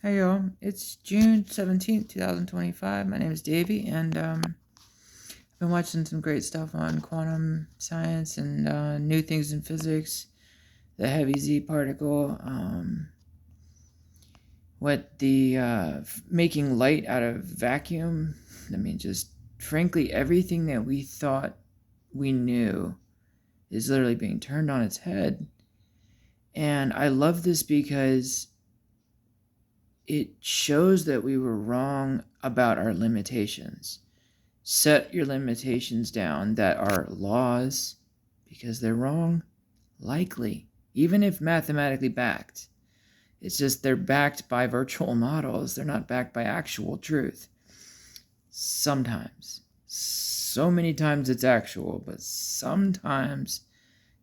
Hey y'all, it's June 17th, 2025. My name is Davey, and I've been watching some great stuff on quantum science and new things in physics, the heavy Z particle, what the making light out of vacuum. I mean, just frankly, everything that we thought we knew is literally being turned on its head. And I love this because it shows that we were wrong about our limitations. Set your limitations down that are laws because they're wrong, likely, even if mathematically backed. It's just they're backed by virtual models. They're not backed by actual truth. Sometimes. So many times it's actual, but sometimes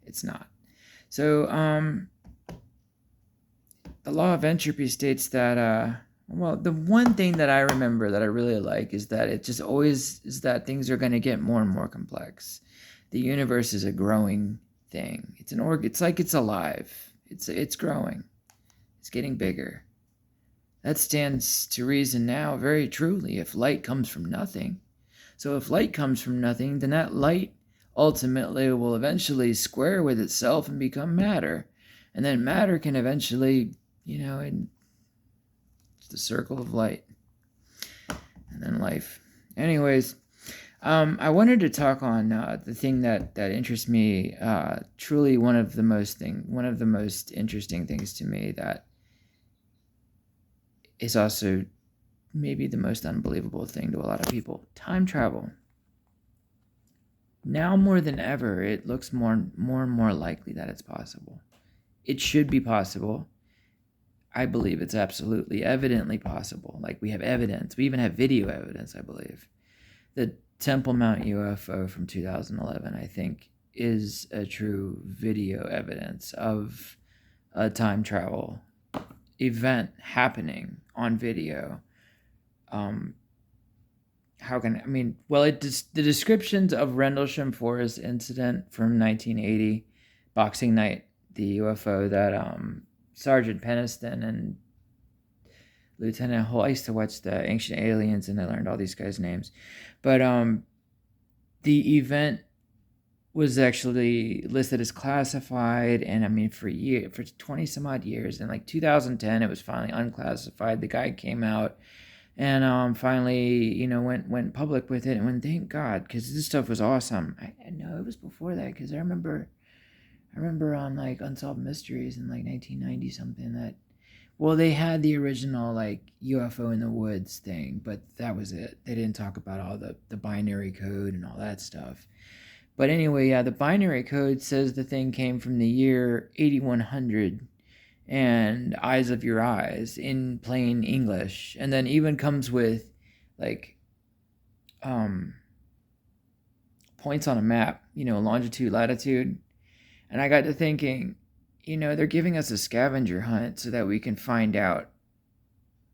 it's not. So, the law of entropy states that, well, the one thing that I remember that I really like is that it just always is that things are going to get more and more complex. The universe is a growing thing. It's like it's alive. It's growing. It's getting bigger. That stands to reason now very truly if light comes from nothing. So if light comes from nothing, then that light ultimately will eventually square with itself and become matter. And then matter can eventually, it's the circle of light. And then life. Anyways, I wanted to talk on the thing that interests me. Truly, one of the most interesting things to me that is also maybe the most unbelievable thing to a lot of people: time travel. Now more than ever, it looks more and more likely that it's possible. It should be possible. I believe it's absolutely evidently possible. Like, we have evidence. We even have video evidence, I believe. The Temple Mount UFO from 2011, I think, is a true video evidence of a time travel event happening on video. The descriptions of Rendlesham Forest incident from 1980, Boxing Night, the UFO that Sergeant Peniston and Lieutenant Hull. I used to watch the Ancient Aliens, and I learned all these guys' names. But the event was actually listed as classified, and I mean, for 20 some odd years, in like 2010, it was finally unclassified. The guy came out and finally, went public with it, and thank God, because this stuff was awesome. I know it was before that, because I remember on like Unsolved Mysteries in like 1990 something that, well, they had the original like UFO in the woods thing, but that was it. They didn't talk about all the binary code and all that stuff. But anyway, yeah, the binary code says the thing came from the year 8100 and eyes of your eyes in plain English, and then even comes with like points on a map, longitude, latitude. And I got to thinking, they're giving us a scavenger hunt so that we can find out,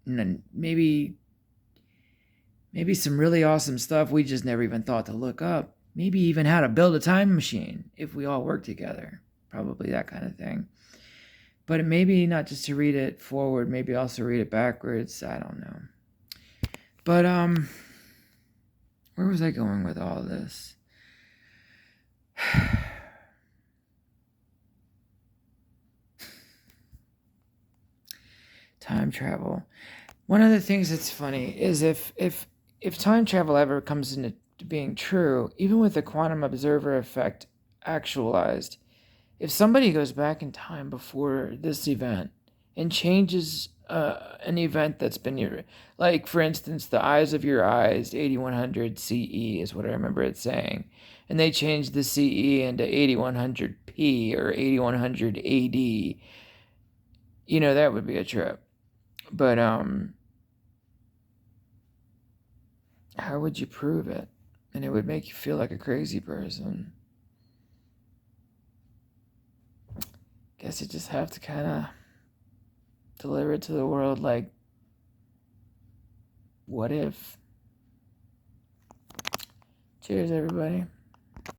and then maybe some really awesome stuff we just never even thought to look up. Maybe even how to build a time machine if we all work together. Probably that kind of thing. But maybe not just to read it forward, maybe also read it backwards. I don't know. But where was I going with all this? Time travel. One of the things that's funny is if time travel ever comes into being true, even with the quantum observer effect actualized, if somebody goes back in time before this event and changes an event that's been here, like for instance, the eyes of your eyes, 8100 CE is what I remember it saying, and they changed the CE into 8100 P or 8100 AD, that would be a trip. But how would you prove it? And it would make you feel like a crazy person. Guess you just have to kind of deliver it to the world like, what if? Cheers, everybody.